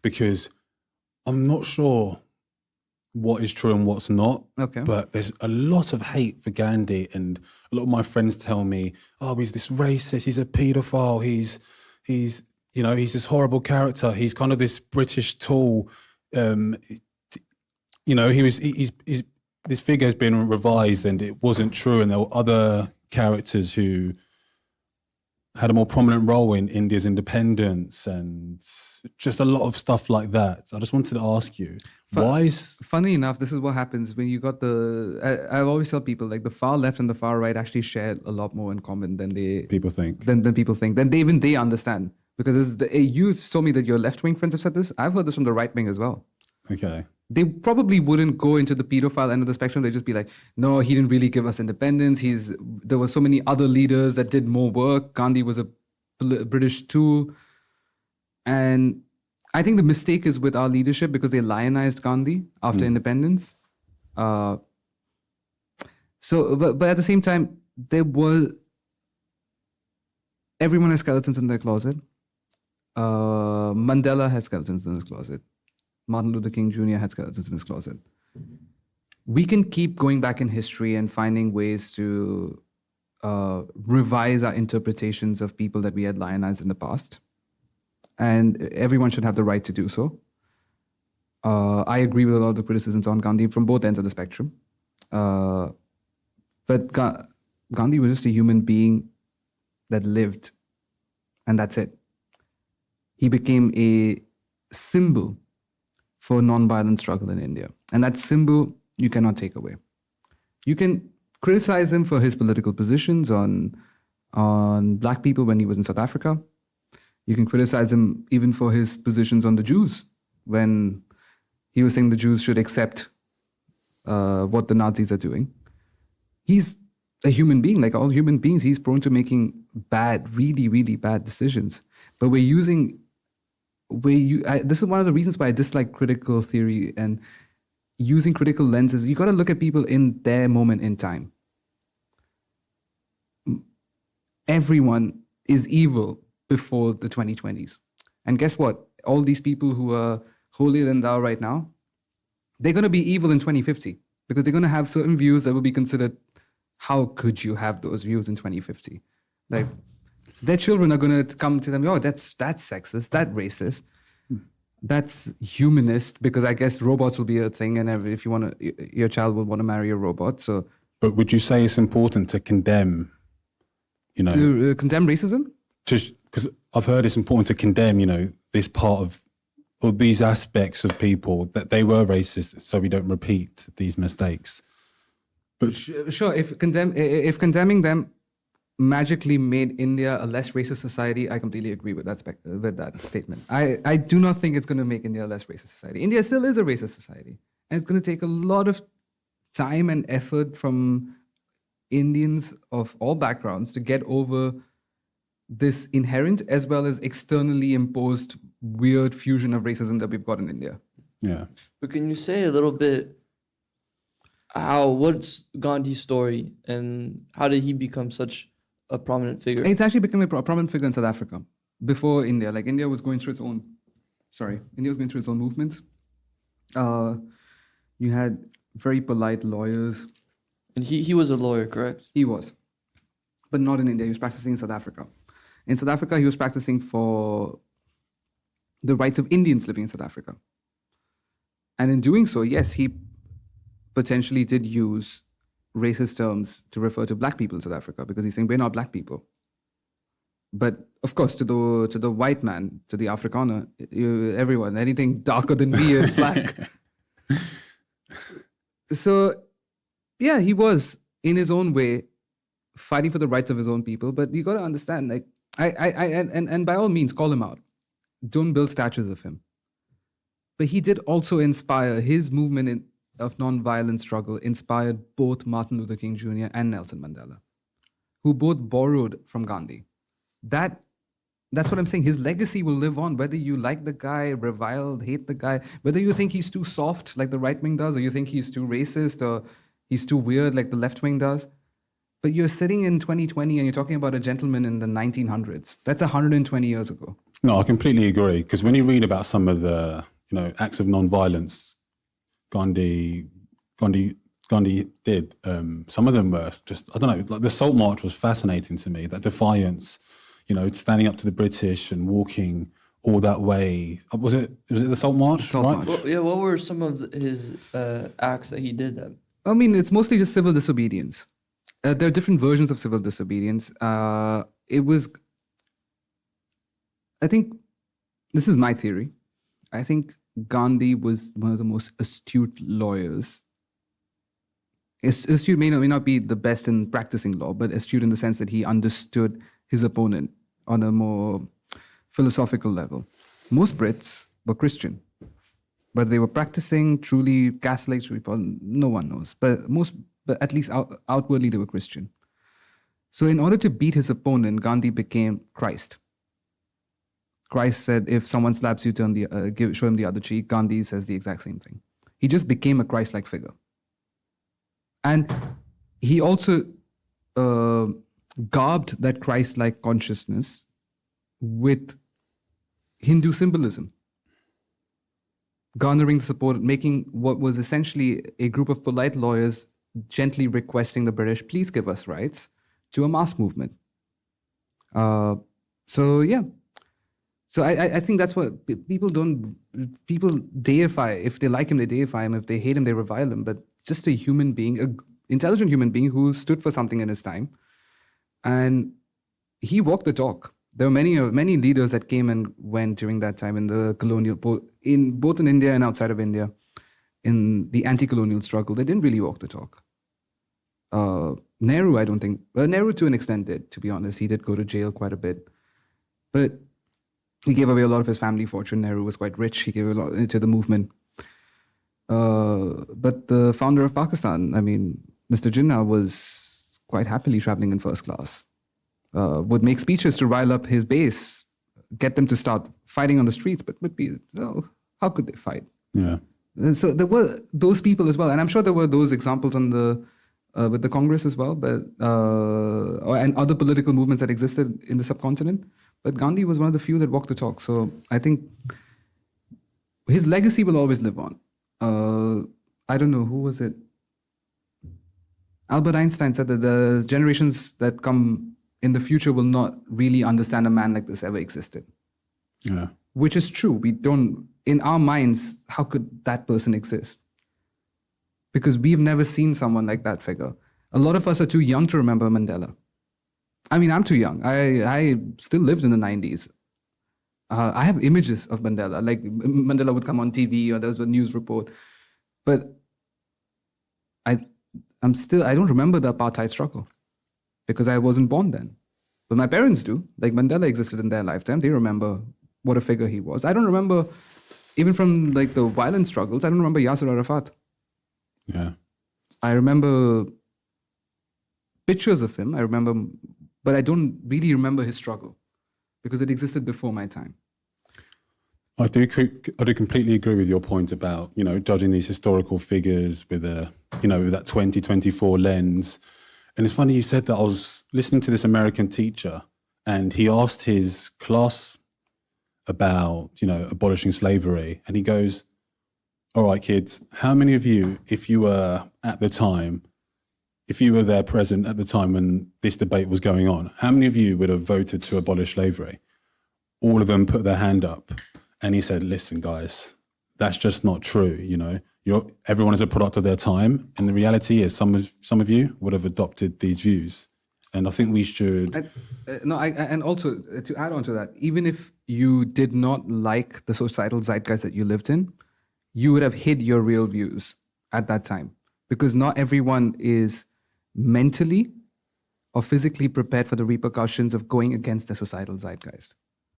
because I'm not sure what is true and what's not. Okay. But there's a lot of hate for Gandhi, and a lot of my friends tell me, "Oh, he's this racist. He's a paedophile. He's he's this horrible character. He's kind of this British tool." He's this figure has been revised, and it wasn't true. And there were other characters who had a more prominent role in India's independence, and just a lot of stuff like that. I just wanted to ask you, why is... Funny enough, this is what happens when you got I always tell people, like, the far left and the far right actually share a lot more in common than people think. Than people think. Than they understand. Because you've told me that your left-wing friends have said this. I've heard this from the right wing as well. Okay. They probably wouldn't go into the pedophile end of the spectrum. They'd just be like, no, he didn't really give us independence. There were so many other leaders that did more work. Gandhi was a British tool. And I think the mistake is with our leadership because they lionized Gandhi after independence. But at the same time, everyone has skeletons in their closet. Mandela has skeletons in his closet. Martin Luther King Jr. had skeletons in his closet. We can keep going back in history and finding ways to revise our interpretations of people that we had lionized in the past. And everyone should have the right to do so. I agree with a lot of the criticisms on Gandhi from both ends of the spectrum. But Gandhi was just a human being that lived, and that's it. He became a symbol for non-violent struggle in India. And that symbol you cannot take away. You can criticize him for his political positions on black people when he was in South Africa. You can criticize him even for his positions on the Jews when he was saying the Jews should accept what the Nazis are doing. He's a human being, like all human beings. He's prone to making bad, really, really bad decisions. But this is one of the reasons why I dislike critical theory and using critical lenses. You got to look at people in their moment in time. Everyone is evil before the 2020s. And guess what? All these people who are holier than thou right now, they're going to be evil in 2050 because they're going to have certain views that will be considered, how could you have those views in 2050? Like, their children are going to come to them, oh, that's sexist, that's racist, that's humanist, because I guess robots will be a thing, and if you want to, your child will want to marry a robot. So, but would you say it's important to condemn, to condemn racism? Just because I've heard it's important to condemn, this part of, or these aspects of people, that they were racist, so we don't repeat these mistakes. But sure, if condemning them magically made India a less racist society, I completely agree with that statement. I do not think it's going to make India a less racist society. India still is a racist society. And it's going to take a lot of time and effort from Indians of all backgrounds to get over this inherent as well as externally imposed weird fusion of racism that we've got in India. Yeah. But can you say a little bit what's Gandhi's story and how did he become such a prominent figure? It's actually become a prominent figure in South Africa before India. Like India was going through its own movements. You had very polite lawyers. And he was a lawyer, correct? He was. But not in India. He was practicing in South Africa. In South Africa, he was practicing for the rights of Indians living in South Africa. And in doing so, yes, he potentially did use racist terms to refer to black people in South Africa because he's saying we're not black people. But of course, to the white man, to the Afrikaner, everyone, anything darker than me is black. So, yeah, he was in his own way fighting for the rights of his own people. But you got to understand, like, and by all means, call him out. Don't build statues of him. But he did also inspire his movement of non-violent struggle, inspired both Martin Luther King Jr. and Nelson Mandela, who both borrowed from Gandhi. That's what I'm saying. His legacy will live on, whether you like the guy, revile, hate the guy, whether you think he's too soft like the right wing does, or you think he's too racist, or he's too weird like the left wing does. But you're sitting in 2020 and you're talking about a gentleman in the 1900s. That's 120 years ago. No, I completely agree. Because when you read about some of the, acts of non-violence Gandhi, Gandhi, Gandhi did, some of them were just, I don't know, like the Salt March was fascinating to me. That defiance, standing up to the British and walking all that way. Was it the Salt March? Salt right? March. Well, yeah, what were some of his acts that he did then? I mean, it's mostly just civil disobedience. There are different versions of civil disobedience. It was, I think, this is my theory. I think Gandhi was one of the most astute lawyers. Astute may not be the best in practicing law, but astute in the sense that he understood his opponent on a more philosophical level. Most Brits were Christian, but they were practicing truly Catholic, no one knows. But at least outwardly they were Christian. So in order to beat his opponent, Gandhi became Christ. Christ said, if someone slaps you, show him the other cheek. Gandhi says the exact same thing. He just became a Christ-like figure. And he also garbed that Christ-like consciousness with Hindu symbolism, garnering the support, making what was essentially a group of polite lawyers gently requesting the British, please give us rights, to a mass movement. So I think that's what people deify. If they like him, they deify him. If they hate him, they revile him. But just a human being, an intelligent human being who stood for something in his time. And he walked the talk. There were many leaders that came and went during that time in the colonial, both in India and outside of India, in the anti-colonial struggle. They didn't really walk the talk. Nehru, I don't think, Nehru to an extent did, to be honest. He did go to jail quite a bit. But he gave away a lot of his family fortune. Nehru was quite rich. He gave a lot to the movement. But the founder of Pakistan, Mr. Jinnah, was quite happily traveling in first class. Would make speeches to rile up his base, get them to start fighting on the streets, but how could they fight? Yeah. And so there were those people as well. And I'm sure there were those examples with the Congress as well, but and other political movements that existed in the subcontinent. But Gandhi was one of the few that walked the talk. So I think his legacy will always live on. I don't know, who was it? Albert Einstein said that the generations that come in the future will not really understand a man like this ever existed. Yeah. Which is true. We don't, in our minds, how could that person exist? Because we've never seen someone like that figure. A lot of us are too young to remember Mandela. I'm too young. I still lived in the 90s. I have images of Mandela. Like Mandela would come on TV or there was a news report. But I don't remember the apartheid struggle because I wasn't born then. But my parents do. Like Mandela existed in their lifetime. They remember what a figure he was. I don't remember, even from like the violent struggles, I don't remember Yasser Arafat. Yeah. I remember pictures of him. But I don't really remember his struggle because it existed before my time. I do completely agree with your point about, judging these historical figures with with that 2024 lens. And it's funny you said that. I was listening to this American teacher and he asked his class about, abolishing slavery. And he goes, all right, kids, how many of you, if you were there present at the time when this debate was going on, how many of you would have voted to abolish slavery? All of them put their hand up. And he said, listen, guys, that's just not true. Everyone is a product of their time. And the reality is some of you would have adopted these views. And I think we should... And also to add on to that, even if you did not like the societal zeitgeist that you lived in, you would have hid your real views at that time. Because not everyone is mentally or physically prepared for the repercussions of going against the societal zeitgeist.